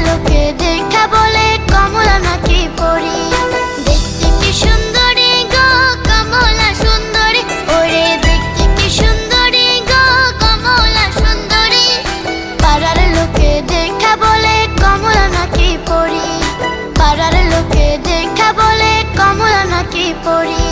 লোকে দেখা বলে কমলা নাকি পরি। দেখতে কি সুন্দরী গো কমলা সুন্দরী, ওরে দেখতে কি সুন্দরী গো কমলা সুন্দরী। পাড়ার লোকে দেখা বলে কমলা নাকি পরি, পাড়ার লোকে দেখা বলে কমলা নাকি পরি।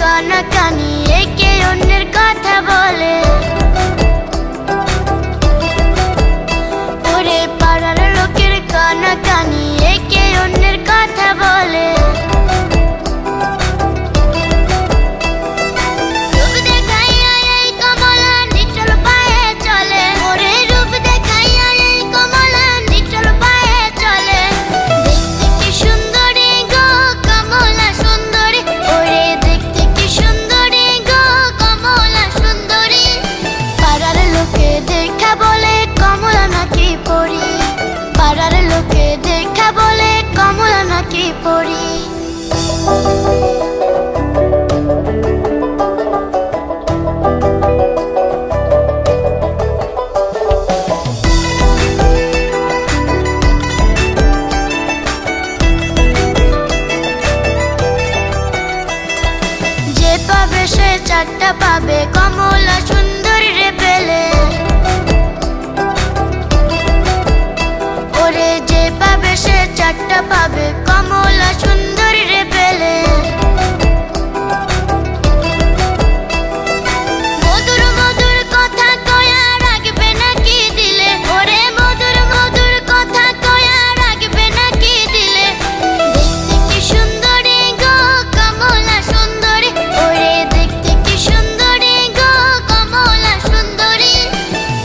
কানাকানি একে অন্যের কথা বলে, ওরে পাড়ার লোকের কানাকানি একে অন্যের কথা বলে। রূপ দেখাইয়া এই কমলা নিটল পায়ে চলে, ওরে রূপ দেখাইয়া এই কমলা নিটল পায়ে চলে। দেখতে কি সুন্দরী গো কমলা সুন্দরী, ওরে দেখতে কি সুন্দরী গো কমলা সুন্দরী। পাড়ার লোকে দেখা বলে কমলা নাকি পরি, পাড়ার লোকে দেখা বলে কমলা নাকি পরি। যে পাবে সে চারটা পাবে কমলা সুন্দরী রে পেলে, ওরে যে পাবে সে চারটা পাবে কমলা সুন্দরী রে পেলে। মধুর মধুর কথা কয়া রাখবে নাকি দিলে, ওরে মধুর মধুর কথা কয়া রাখবে নাকি দিলে। দেখতে কি সুন্দরী গো কমলা সুন্দরী, ওরে দেখতে কি সুন্দরী গো কমলা সুন্দরী।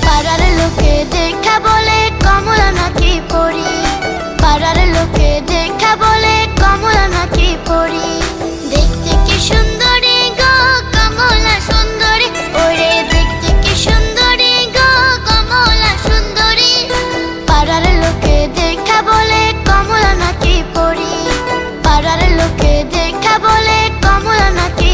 পাড়ার লোকে দেখা বলে কমলা নাকি পরি, পাড়ার লোকে দেখা বলে কমলা নাকি পরি। দেখতে কি সুন্দরী গো কমলা সুন্দরী, ওরে দেখতে কি সুন্দরী গো কমলা সুন্দরী। পাড়ার লোকে দেখা বলে কমলা নাকি পরি, পাড়ার লোকে দেখা বলে কমলা নাকি